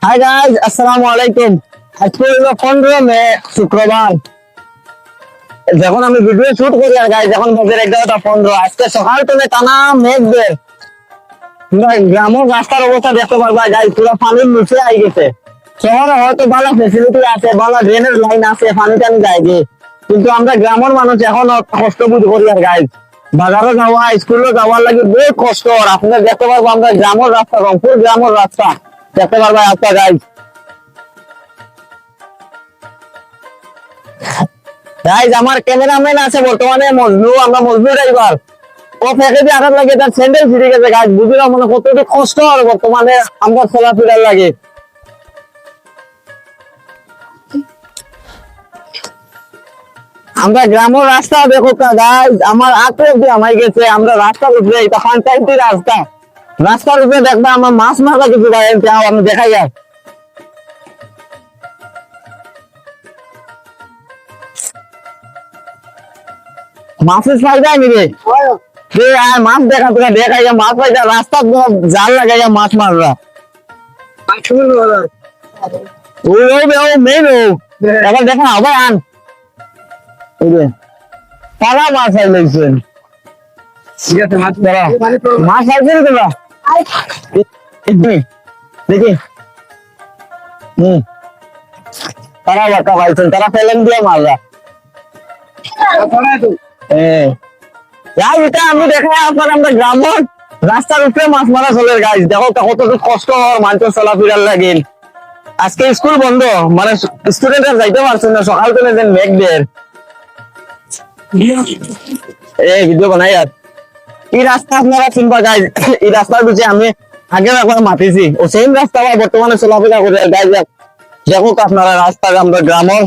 Hi guys, আসসালামু আলাইকুম। আজকে হলো 15 মে, শুক্রবার। যখন আমি ভিডিও শুট করি আর গাইজ, এখন বাজে 11টা 15। আজকে সকাল থেকে টানা মেঘ বের। পুরা গ্রামের রাস্তার অবস্থা দেখতে পারবা গাইজ, পুরো পানির নিচে আই গেছে। শহরে হয়তো ভালো ফেসিলিটি আছে, ভালো ড্রেনের লাইন আছে, পানি টানি যায় গে। কিন্তু আমরা গ্রামের মানুষ এখন কষ্ট বোধ করি আর গাইজ। বাজারে যাওয়া, স্কুলে যাওয়ার লাগে বহুত কষ্ট। আর আপনারা দেখতে পারবো আমরা গ্রামের রাস্তা, রংপুর গ্রামের রাস্তা দেখতে পারবা রাস্তা গাইজ। গাইজ আমার ক্যামেরাম্যান আছে বর্তমানে মজনু, আমরা মজনু ড্রাইভার। ও প্যাকেজে আঘাত লাগে, তার স্যান্ডেল ছিঁড়ে গেছে গাইজ। বুঝলাম মনে কতটা কষ্ট আর বর্তমানে আমরা চলাফেরার লাগে। আমরা গ্রামের রাস্তা দেখো গাইজ, আমার আগে অব্দি আমায় গেছে। আমরা রাস্তার উপরে, এটা পঞ্চায়েতি রাস্তা। রাস্তার উপরে দেখবা আমার মাছ মারা কিছু গাইজ, আমি দেখাই আর মাছের সাইড যায় নি রে। আর মাছ দেখা তোরা দেখাই মাছ পাইছা রাস্তা জাল লাগাইয়া মাছ মাররা। ওই মেন এবার দেখা আবার আন তারা মাছ আই লাগছেন। ঠিক আছে মাছ ধরা, মাছ আইছে তোরা দেখি। তারা বাটা পাইছেন, তারা ফেলেন দিয়ে মাররা। এটা আমি দেখাই আপনার, আমরা গ্রামের রাস্তার উপরে মাছ মারা চলে গাইজ। দেখো কতটুকু কষ্ট হয় মানুষের চলাফেরার লাগে। আজকে স্কুল বন্ধ, মানে স্টুডেন্টরা যাইতে পারছেন না, সকাল থেকে যেন মেঘ বের। এই ভিডিও বানাই আর এই রাস্তা আপনারা চিনবা গাইজ। এই রাস্তার পিছিয়ে আমি আগে একবার মাতিছি, ও সেম রাস্তা বর্তমানে চলাফেরা করে গাইজ। দেখো আপনারা রাস্তা, আমরা গ্রামের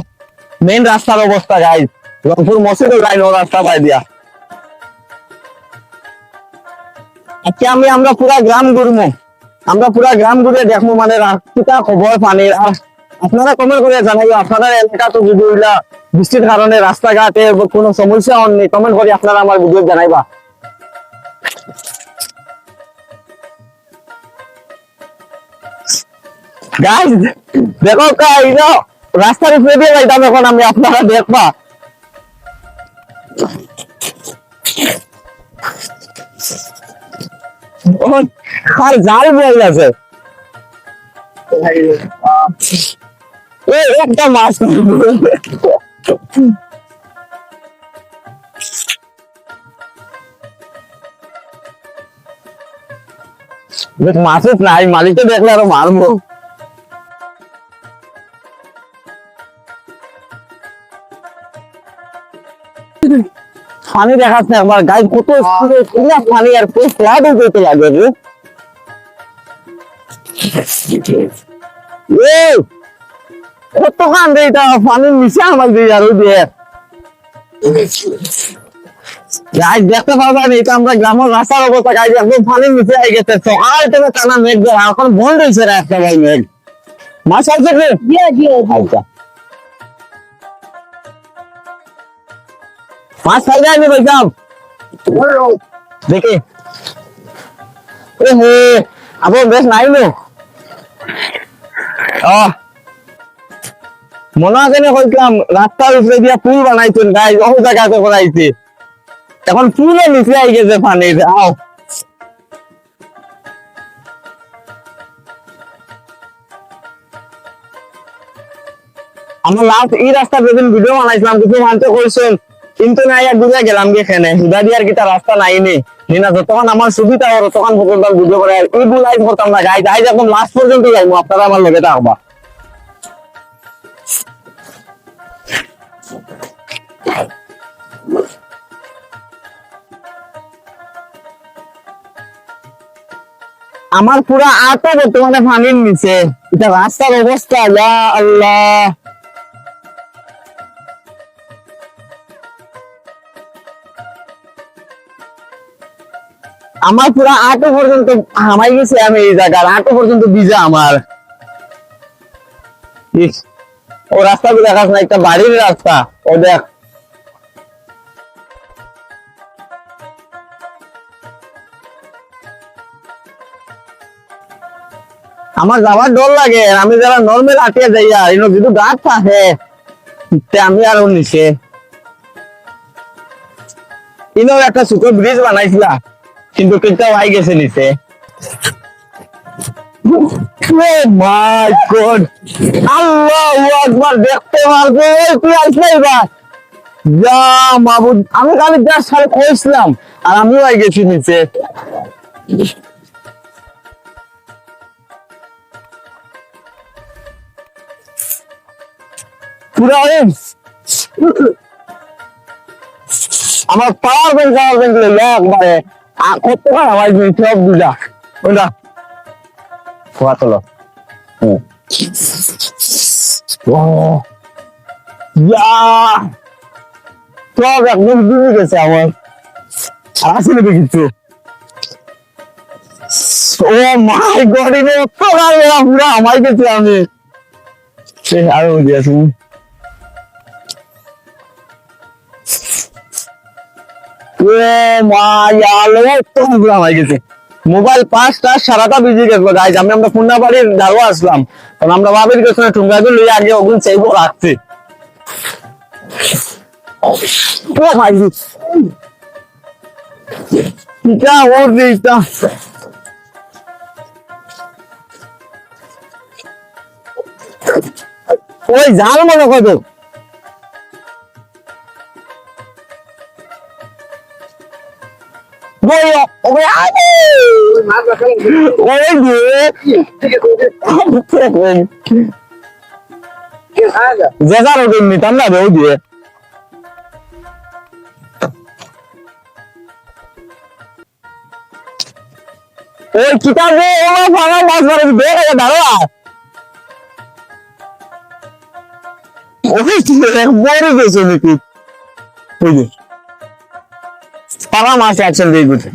মেইন রাস্তার অবস্থা গাইজ। রংপুর মসজিদের লাইন ও রাস্তা পাই দিয়া। আজকে আমরা পুরা গ্রাম ঘুরবো, আমরা পুরা গ্রাম ঘুরে দেখবো মানে রাস্তা খবর পানির। আর আপনারা কমেন্ট করে জানাইও আপনাদের এলাকা তো যদি বৃষ্টির কারণে রাস্তাঘাটে কোনো সমস্যা হননি, কমেন্ট করে আপনারা আমার ভিডিও জানাইবা। গাইজ দেখো রাস্তার উপরে দিয়ে যাইতাম এখন আমি, আপনারা দেখবা। আর জাল বয়ে গেছে, একটা মাছ মাছের নাই, মালিককে দেখলে আরো মারবো। পানি দেখাচ্ছে আমার গাই কত পানি, আর পুরো ফ্লাড হতে লাগে রে। কতখান রে এটা পানির নিচে আমার দিয়ে আর ওই দিয়ে গাইজ দেখতে পারবেন। এটা আমরা গ্রামের রাস্তার অবস্থা গাইজ, একদম পানির নিচে আই গেছে। সকাল থেকে টানা মেঘ, এখন বন্ধ হয়েছে রাস্তা ভাই মেঘ। মাছ আছে রে, আচ্ছা মাছ খাই যায়নি বলতাম দেখি। আপনার বেশ নাই নো মনে আছে না কইলাম রাস্তার উপরে দিয়া পুল বানাইছেন গাইজ, ও জায়গাতে বানাইছে। এখন পুলে নিচে আই গেছে পানির। আমরা লাস্ট এই রাস্তা যেদিন ভিডিও বানাইছিলাম কিছু মানতে করছেন, কিন্তু নাই আর বুঝে গেলাম এখানে হুদা দিয়ার কিটা রাস্তা নাই নি না। যতক্ষণ আমার সুবিধা হলো তখন ভিডিও করে এই বুলাই করতাম না গাইজ। আইজ একদম লাস্ট পর্যন্ত যাইবো, আপনারা আমার লগে থাকবা। আমার পুরা আতো বর্তমানে পানির নিচে, এটা রাস্তার অবস্থা আল্লাহ। আমার পুরা আটো পর্যন্ত হামাই গেছে, আমি এই জায়গার আটো পর্যন্ত ভিজা আমার। ও রাস্তা দেখাস না, একটা বাড়ির রাস্তা ও দেখ। আমার যাওয়ার ডর লাগে, আমি যারা নর্মাল আটিয়ে যাই আর যদি গাছ থাকে আমি আরো নিচে ইনো একটা ছোট ব্রিজ বানাইছিলা কিন্তু কেটাও আই গেছে নিচে। Oh my God! আল্লাহু আকবার, দেখতে পারবে তুই আসলে এবার যা মাবুদ, আমি খালি জাস্ট খালি কইছিলাম আর আমিও আই গেছি নিচে। পুরা আমার পাওয়ার ব্যাংক লইলো একবারে কত টাকা আমার সব দুটা ওইটা খোয়া তোলো। সব একদম ডুবে গেছে আমার, আর আসলে কিছু। ও মাই গড, পুরা আমার গেছে আমি আরো বুঝিয়েছি। মোবাইল 5টা সারাটা বিজি গেছিল গাইজ। আমরা পুন্না বাড়ির দাঁড়ো আসলাম, কারণ আমরা বাবির গেছিলাম ঠুঙ্গাকে লইয়া আগে ওগুন চাইবো রাখতে। ওই জাল মনে কত নিতাম না ওই দিয়ে ওই কিতাব মাছ ধরে বেড়ে দাঁড়া মরে গেছে নাকি পারা মাছ অ্যাকশন দিয়ে গুছে।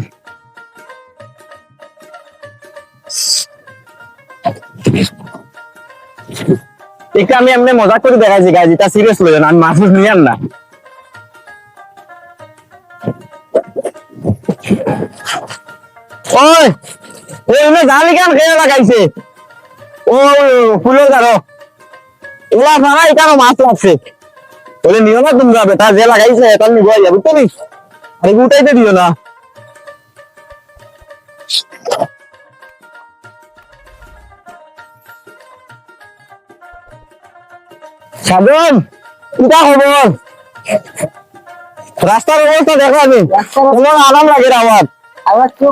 এটা আমি এমনি মজা করে দেখাইছি গাইজ, এটা সিরিয়াস লইও না, আমি মাছ নিয়ে না। ওই ওই জালি কেন খেয়ে লাগাইছে ও ফুলের গাড়ো ওলা ভাড়া এখানে মাছ লাগছে বলে নিও না তোমরা, বেটা যে লাগাইছে এটা নিবো যাবো তো নি, আরে উঠাইতে দিও না। সাধন কিটা খবর? রাস্তার অবস্থা দেখো, আমি তোমার আরাম লাগে আমার আবার তো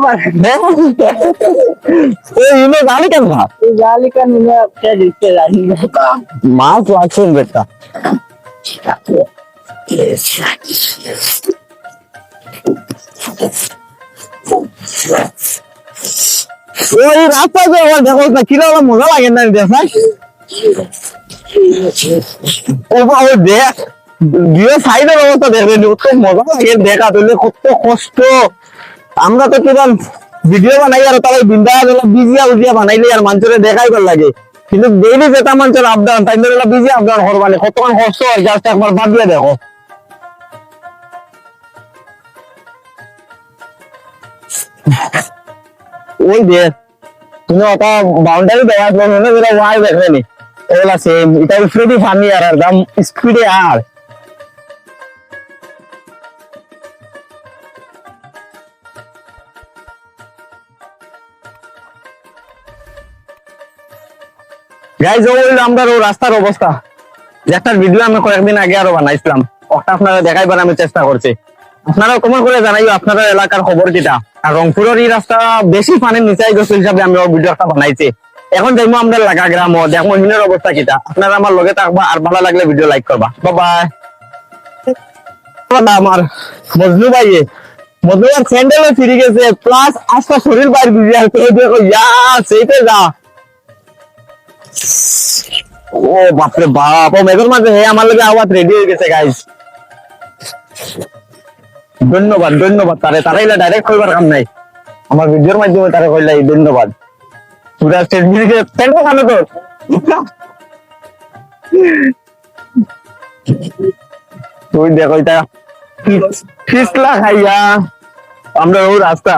জালি কেন জালি কেন মাছ লাগছেন বেটা। ওই রাস্তায় দেখো না কিরকম মজা লাগে না দেখায়। দেখ দিয়ে সাইডের অবস্থা দেখবেন কত মজা লাগে দেখা, তুলে কত কষ্ট। আমরা তো কিরকম ভিডিও বানাই আর তাই বিন্দা বিজিয়া উজিয়া বানাইলে আর মানুষের দেখাই ভাল লাগে, কিন্তু ডেইলি যেটা মানুষের আপডাউন তাই বিজি আপডাউন করবানে কতক্ষণ কষ্ট হয় জাস্ট একবার বাদ দিয়ে দেখো। ওই দেখ তুমি ওটা বাউন্ডারি দেওয়া মনে করে ওয়াই দেখবেনি ওগুলা সেম, এটা স্পিডে ফানি আর দাম স্পিডে আর গাইজ ওই আমরা রাস্তার অবস্থা একটা ভিডিও আমি কয়েকদিন আগে আরো বানাইছিলাম, ওটা আপনারা দেখাইবার আমি চেষ্টা করছি। আপনারা কমেন্ট করে জানাইও আপনারা এলাকার খবর কিটা। আর রংপুরের এই রাস্তা বেশি পানির নিচে গেছে হিসাবে আমি ভিডিওটা বানাইছি। এখন দেখবো আমরা লাগা গ্রাম দেখবো হিনের অবস্থা কিটা। আপনারা আমার লগে থাকবা আর ভালো লাগলে ভিডিও লাইক করবা। বাই। আমার মজনু ভাইয়ে মজনু আর স্যান্ডেলও ফিরে গেছে প্লাস আজকে শরীর বাইর বুঝে আসছে। দেখো ইয়া সেইতে যা ও বাপরে বাপ, ও মেঘের মাঝে হে আমার লগে আওয়াজ রেডি হয়ে গেছে গাইস। ধন্যবাদ ধন্যবাদ তারে, তারাইলা ডাইরেক্ট কইবার কাম নাই, আমার ভিডিওর মাধ্যমে তারে কইলাই ধন্যবাদ। পুরা স্টেজ মিউজিকে প্যান্ট খানো তো তুই দেখো এটা ফিসলা খাইয়া আমরা ও রাস্তা